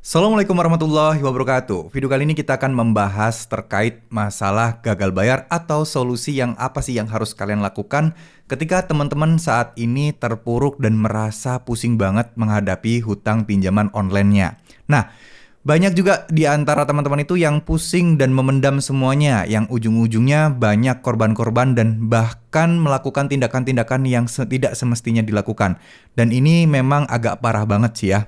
Assalamualaikum warahmatullahi wabarakatuh. Video kali ini kita akan membahas terkait masalah gagal bayar atau solusi yang apa sih yang harus kalian lakukan ketika teman-teman saat ini terpuruk dan merasa pusing banget menghadapi hutang pinjaman online-nya. Nah, banyak juga di antara teman-teman itu yang pusing dan memendam semuanya, yang ujung-ujungnya banyak korban-korban dan bahkan melakukan tindakan-tindakan yang tidak semestinya dilakukan. Dan ini memang agak parah banget sih ya.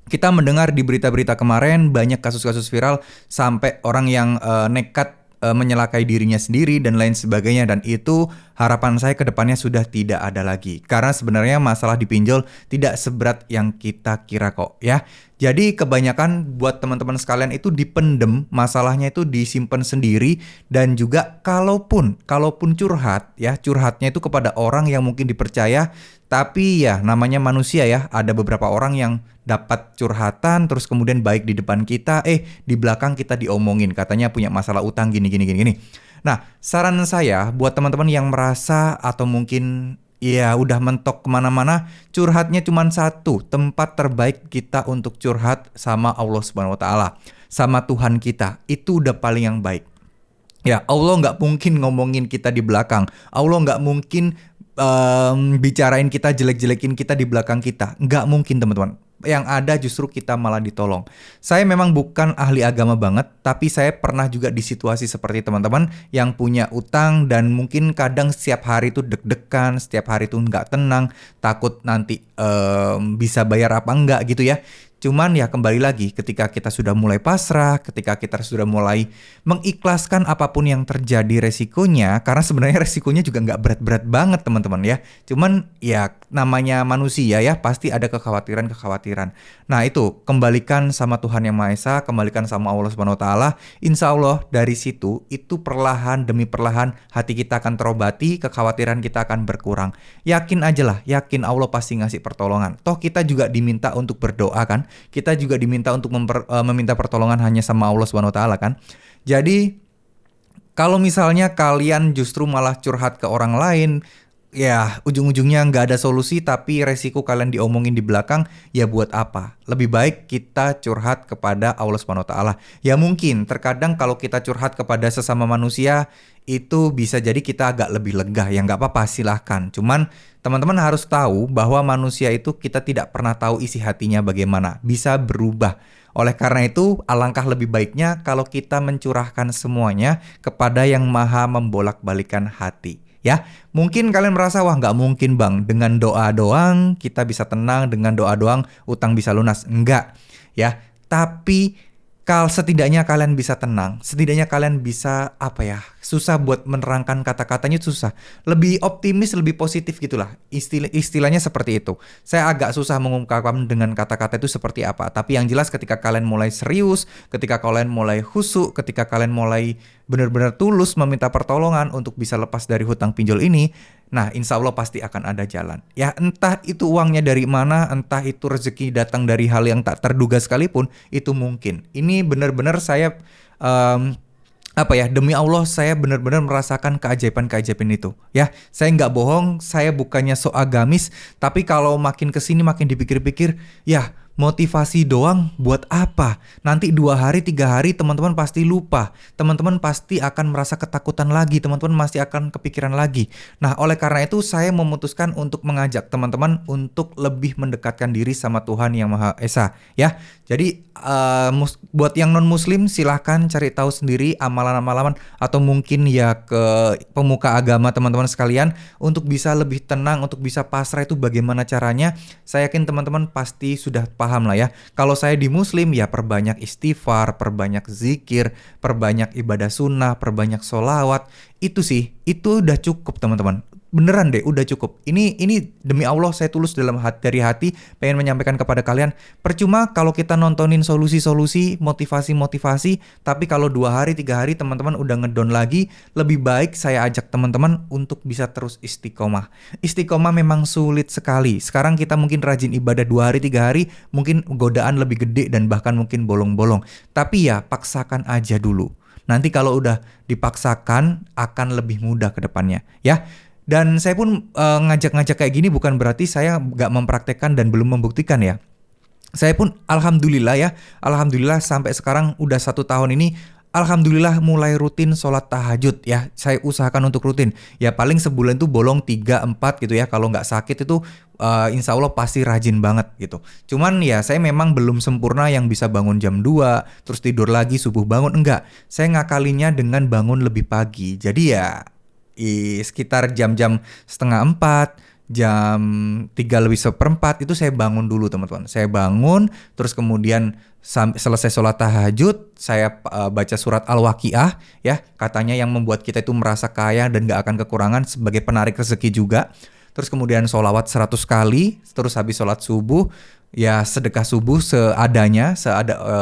Kita mendengar di berita-berita kemarin banyak kasus-kasus viral sampai orang yang nekat menyelakai dirinya sendiri dan lain sebagainya, dan itu harapan saya ke depannya sudah tidak ada lagi. Karena sebenarnya masalah di pinjol tidak seberat yang kita kira kok ya. Jadi kebanyakan buat teman-teman sekalian itu dipendem, masalahnya itu disimpan sendiri, dan juga kalaupun curhat ya, curhatnya itu kepada orang yang mungkin dipercaya. Tapi ya namanya manusia ya, ada beberapa orang yang dapat curhatan terus kemudian baik di depan kita, di belakang kita diomongin katanya punya masalah utang gini gini gini gini. Nah, saran saya buat teman-teman yang merasa atau mungkin ya udah mentok kemana-mana, curhatnya cuma satu, tempat terbaik kita untuk curhat sama Allah Subhanahu Wa Taala, sama Tuhan kita, itu udah paling yang baik. Ya, Allah nggak mungkin ngomongin kita di belakang. Allah nggak mungkin bicarain kita, jelek-jelekin kita di belakang kita. Nggak mungkin, teman-teman. Yang ada justru kita malah ditolong. Saya memang bukan ahli agama banget, tapi saya pernah juga di situasi seperti teman-teman yang punya utang dan mungkin kadang setiap hari itu deg-degan, setiap hari itu nggak tenang, takut nanti bisa bayar apa enggak gitu ya. Cuman ya kembali lagi, ketika kita sudah mulai pasrah, ketika kita sudah mulai mengikhlaskan apapun yang terjadi resikonya, karena sebenarnya resikonya juga nggak berat-berat banget teman-teman ya. Cuman ya namanya manusia ya, pasti ada kekhawatiran-kekhawatiran. Nah itu, kembalikan sama Tuhan Yang Maha Esa, kembalikan sama Allah Subhanahu Wa Taala. Insya Allah dari situ, itu perlahan demi perlahan hati kita akan terobati, kekhawatiran kita akan berkurang. Yakin aja lah, yakin Allah pasti ngasih pertolongan. Toh kita juga diminta untuk berdoa kan. Kita juga diminta untuk meminta pertolongan hanya sama Allah Subhanahu Wa Taala kan. Jadi kalau misalnya kalian justru malah curhat ke orang lain, ya ujung-ujungnya nggak ada solusi tapi resiko kalian diomongin di belakang, ya buat apa? Lebih baik kita curhat kepada Allah Subhanahu Wa Taala. Ya mungkin terkadang kalau kita curhat kepada sesama manusia itu bisa jadi kita agak lebih lega, ya nggak apa-apa, silahkan. Cuman teman-teman harus tahu bahwa manusia itu kita tidak pernah tahu isi hatinya bagaimana, bisa berubah. Oleh karena itu, alangkah lebih baiknya kalau kita mencurahkan semuanya kepada yang maha membolak-balikan hati. Ya, mungkin kalian merasa, wah nggak mungkin bang, dengan doa doang kita bisa tenang, dengan doa doang utang bisa lunas. Enggak, ya. Tapi kalau setidaknya kalian bisa tenang, setidaknya kalian bisa susah buat menerangkan kata-katanya, susah. Lebih optimis, lebih positif gitulah. Istilahnya seperti itu. Saya agak susah mengungkapkan dengan kata-kata itu seperti apa. Tapi yang jelas ketika kalian mulai serius, ketika kalian mulai khusyuk, ketika kalian mulai benar-benar tulus meminta pertolongan untuk bisa lepas dari hutang pinjol ini, nah insya Allah pasti akan ada jalan. Ya entah itu uangnya dari mana, entah itu rezeki datang dari hal yang tak terduga sekalipun, itu mungkin. Ini benar-benar saya demi Allah saya benar-benar merasakan keajaiban-keajaiban itu. Ya, saya nggak bohong, saya bukannya so agamis, tapi kalau makin kesini makin dipikir-pikir, ya motivasi doang buat apa? Nanti 2 hari, 3 hari teman-teman pasti lupa. Teman-teman pasti akan merasa ketakutan lagi. Teman-teman masih akan kepikiran lagi. Nah, oleh karena itu saya memutuskan untuk mengajak teman-teman untuk lebih mendekatkan diri sama Tuhan Yang Maha Esa. Ya, jadi buat yang non-muslim silahkan cari tahu sendiri amalan-amalan atau mungkin ya ke pemuka agama teman-teman sekalian untuk bisa lebih tenang, untuk bisa pasrah itu bagaimana caranya. Saya yakin teman-teman pasti sudah paham lah ya. Kalau saya di muslim ya perbanyak istighfar, perbanyak zikir, perbanyak ibadah sunnah, perbanyak sholawat. Itu sih, itu udah cukup teman-teman. Beneran deh, udah cukup. Ini demi Allah saya tulus dari hati pengen menyampaikan kepada kalian. Percuma kalau kita nontonin solusi-solusi, motivasi-motivasi, tapi kalau 2 hari, 3 hari teman-teman udah ngedon lagi, lebih baik saya ajak teman-teman untuk bisa terus istiqomah. Istiqomah memang sulit sekali. Sekarang kita mungkin rajin ibadah 2 hari, 3 hari, mungkin godaan lebih gede dan bahkan mungkin bolong-bolong. Tapi ya paksakan aja dulu. Nanti kalau udah dipaksakan akan lebih mudah ke depannya, ya. Dan saya pun ngajak-ngajak kayak gini bukan berarti saya nggak mempraktekkan dan belum membuktikan ya. Saya pun alhamdulillah ya, alhamdulillah sampai sekarang udah 1 tahun ini, alhamdulillah mulai rutin sholat tahajud ya. Saya usahakan untuk rutin. Ya paling sebulan tuh bolong 3 4 gitu ya. Kalau nggak sakit itu insya Allah pasti rajin banget gitu. Cuman ya saya memang belum sempurna yang bisa bangun jam 2 terus tidur lagi subuh bangun. Enggak, saya ngakalinya dengan bangun lebih pagi. Jadi ya sekitar jam-jam setengah 4, jam 3 lebih seperempat itu saya bangun dulu teman-teman. Saya bangun, terus kemudian selesai sholat tahajud, saya baca surat Al-Waqiah ya. Katanya yang membuat kita itu merasa kaya dan gak akan kekurangan sebagai penarik rezeki juga. Terus kemudian sholawat 100 kali, terus habis sholat subuh, ya sedekah subuh seadanya,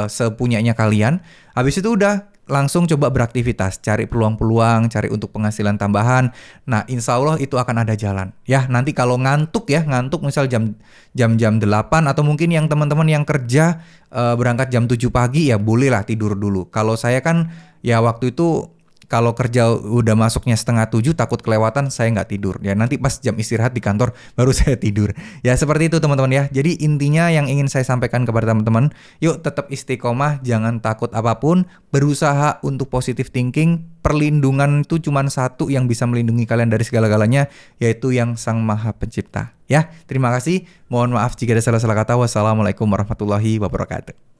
sepunyanya kalian. Habis itu udah langsung coba beraktivitas, cari peluang-peluang, cari untuk penghasilan tambahan. Nah, insya Allah itu akan ada jalan. Ya, nanti kalau ngantuk ya, ngantuk misal jam 8 atau mungkin yang teman-teman yang kerja berangkat jam 7 pagi ya bolehlah tidur dulu. Kalau saya kan ya waktu itu kalau kerja udah masuknya setengah 7 takut kelewatan saya nggak tidur. Ya nanti pas jam istirahat di kantor baru saya tidur. Ya seperti itu teman-teman ya. Jadi intinya yang ingin saya sampaikan kepada teman-teman, yuk tetap istiqomah, jangan takut apapun, berusaha untuk positive thinking. Perlindungan itu cuma satu yang bisa melindungi kalian dari segala-galanya, yaitu yang Sang Maha Pencipta. Ya, terima kasih. Mohon maaf jika ada salah-salah kata. Wassalamualaikum warahmatullahi wabarakatuh.